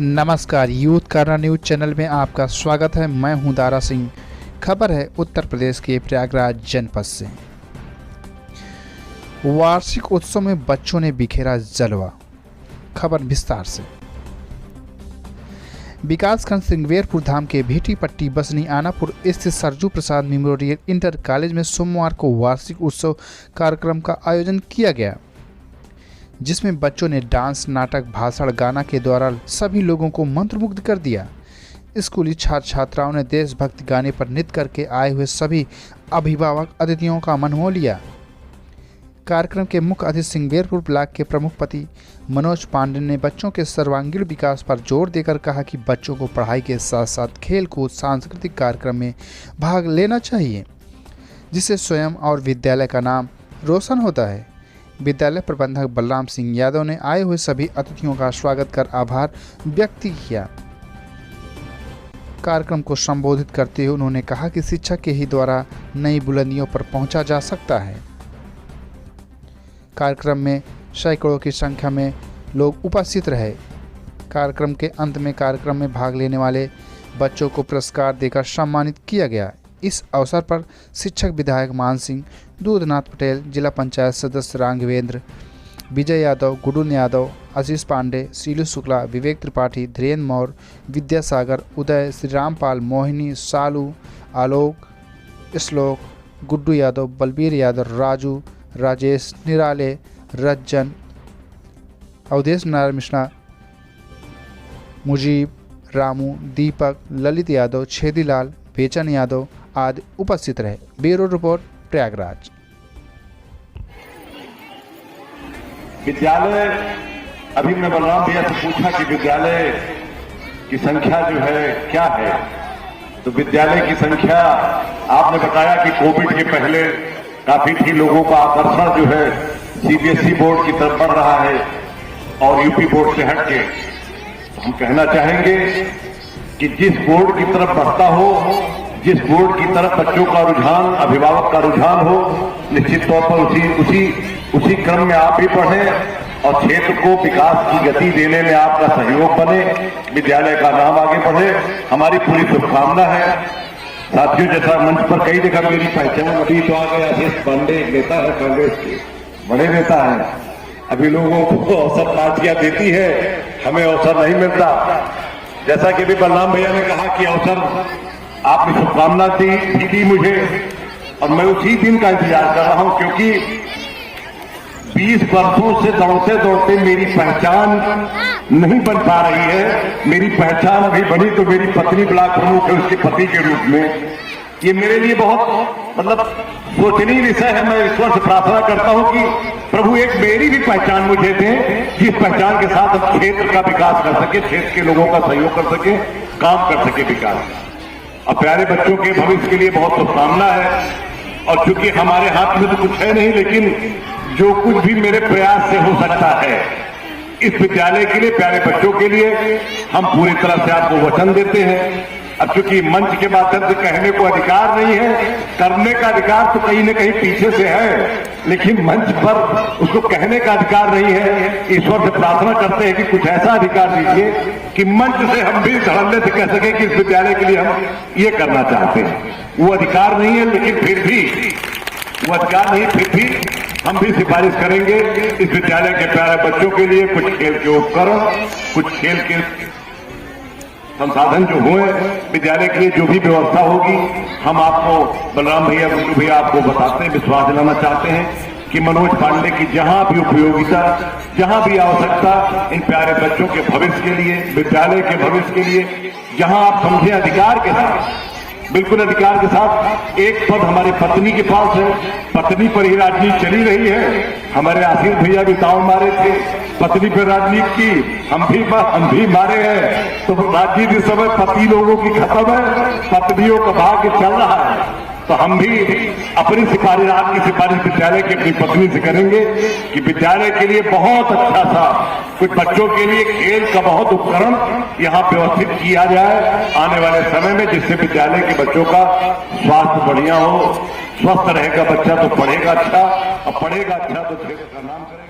नमस्कार, यूथ करना news channel में आपका स्वागत है। मैं हूं दारा सिंह। खबर है उत्तर प्रदेश के प्रयागराज जनपद से। वार्षिक उत्सव में बच्चों ने बिखेरा जलवा। खबर विस्तार से। विकासखंड सिंगवेरपुर धाम के भेटीपट्टी बसनी आनापुर स्थित सरजू प्रसाद मेमोरियल इंटर कॉलेज में सोमवार को वार्षिक उत्सव कार्यक्रम का आयोजन किया गया, जिसमें बच्चों ने डांस, नाटक, भाषण, गाना के द्वारा सभी लोगों को मंत्रमुग्ध कर दिया। स्कूली छात्र छात्राओं ने देशभक्ति गाने पर नृत्य करके आए हुए सभी अभिभावक अतिथियों का मन मोह लिया। कार्यक्रम के मुख्य अतिथि सिंगवेरपुर ब्लॉक के प्रमुख पति मनोज पांडे ने बच्चों के सर्वांगीण विकास पर जोर देकर कहा कि बच्चों को पढ़ाई के साथ साथ खेल कूद, सांस्कृतिक कार्यक्रम में भाग लेना चाहिए, जिससे स्वयं और विद्यालय का नाम रोशन होता है। विद्यालय प्रबंधक बलराम सिंह यादव ने आए हुए सभी अतिथियों का स्वागत कर आभार व्यक्त किया। कार्यक्रम को संबोधित करते हुए उन्होंने कहा कि शिक्षा के ही द्वारा नई बुलंदियों पर पहुंचा जा सकता है। कार्यक्रम में सैकड़ों की संख्या में लोग उपस्थित रहे। कार्यक्रम के अंत में कार्यक्रम में भाग लेने वाले बच्चों को पुरस्कार देकर सम्मानित किया गया। इस अवसर पर शिक्षक विधायक मान सिंह, दूधनाथ पटेल, जिला पंचायत सदस्य राघवेंद्र, विजय यादव, गुडुल यादव, आशीष पांडे, शीलू शुक्ला, विवेक त्रिपाठी, धीरेन्द्र मौर्य, विद्यासागर, उदय, श्री रामपाल, मोहिनी, सालू, आलोक, श्लोक, गुड्डू यादव, बलबीर यादव, राजू, राजेश, निराले, रज्जन, अवधेश नारायण मिश्रा, मुजीब, रामू, दीपक, ललित यादव, छेदीलाल, बेचन यादव आदि उपस्थित रहे। Bureau report, Prayagraj. विद्यालय, अभी मैं बलराम भैया से पूछा कि विद्यालय की संख्या जो है क्या है, तो विद्यालय की संख्या आपने बताया कि कोविड के पहले काफी थी। लोगों का आकर्षण जो है सीबीएसई बोर्ड की तरफ बढ़ रहा है और यूपी बोर्ड से हटके। हम कहना चाहेंगे कि जिस बोर्ड की तरफ बढ़ता हो, जिस बोर्ड की तरफ बच्चों का रुझान, अभिभावक का रुझान हो, निश्चित तौर पर उसी क्रम में आप भी पढ़ें और क्षेत्र को विकास की गति देने में आपका सहयोग बने, विद्यालय का नाम आगे बढ़े। हमारी पूरी शुभकामना है। साथियों, जैसा मंच पर कई जगह मेरी पहचान अभी तो आ गया, आशीष पांडे एक नेता है, कांग्रेस के बड़े नेता है। अभी लोगों को अवसर पार्टियां देती है, हमें अवसर नहीं मिलता। जैसा कि भी बलराम भैया ने कहा कि अवसर आपने शुभकामना दी मुझे, और मैं उसी दिन का इंतजार कर रहा हूं, क्योंकि 20 वर्षों से दौड़ते दौड़ते मेरी पहचान नहीं बन पा रही है। मेरी पहचान अभी बनी तो मेरी पत्नी ब्लॉक प्रमुख है, उसके पति के रूप में। ये मेरे लिए बहुत सोचनीय विषय है। मैं ईश्वर से प्रार्थना करता हूं कि प्रभु एक मेरी भी पहचान मुझे दें, जिस पहचान के साथ हम क्षेत्र का विकास कर सके, क्षेत्र के लोगों का सहयोग कर सके, काम कर सके विकास। और प्यारे बच्चों के भविष्य के लिए बहुत शुभकामना है। और चूंकि हमारे हाथ में तो कुछ है नहीं, लेकिन जो कुछ भी मेरे प्रयास से हो सकता है इस विद्यालय के लिए, प्यारे बच्चों के लिए, हम पूरी तरह से आपको वचन देते हैं। अब चूंकि मंच के माध्यम से कहने को अधिकार नहीं है, करने का अधिकार तो कहीं न कहीं पीछे से है, लेकिन मंच पर उसको कहने का अधिकार नहीं है। ईश्वर से प्रार्थना करते हैं कि कुछ ऐसा अधिकार दीजिए कि मंच से हम भी धड़ल्ले से कह सके कि इस विद्यालय के लिए हम ये करना चाहते हैं। वो अधिकार नहीं है, लेकिन फिर भी वो अधिकार नहीं, फिर भी हम भी सिफारिश करेंगे इस विद्यालय के प्यारे बच्चों के लिए कुछ खेल के उपकरण, कुछ खेल के संसाधन जो हुए, विद्यालय के लिए जो भी व्यवस्था होगी, हम आपको बलराम भैया, गुड्डू भैया आपको बताते हैं, विश्वास दिलाना चाहते हैं कि मनोज पांडे की जहां भी उपयोगिता, जहां भी आवश्यकता इन प्यारे बच्चों के भविष्य के लिए, विद्यालय के भविष्य के लिए, जहां आप समझे अधिकार के साथ, बिल्कुल अधिकार के साथ, एक पद हमारे पत्नी के पास है, पत्नी पर ही राजनीति चली रही है। हमारे आशीष भैया भी ताव मारे थे, पत्नी पर राजनीति की, हम भी मारे हैं। तो राजनीति इस समय पति लोगों की खत्म है, पत्नियों का भाग्य चल रहा है। तो हम भी अपनी सिफारिश, आपकी सिफारिश विद्यालय की अपनी पत्नी से करेंगे कि विद्यालय के लिए बहुत अच्छा सा कुछ बच्चों के लिए खेल का बहुत उपकरण यहाँ व्यवस्थित किया जाए आने वाले समय में, जिससे विद्यालय के बच्चों का स्वास्थ्य बढ़िया हो। स्वस्थ रहेगा बच्चा तो पढ़ेगा अच्छा, और पढ़ेगा अच्छा तो क्षेत्र का नाम करेगा।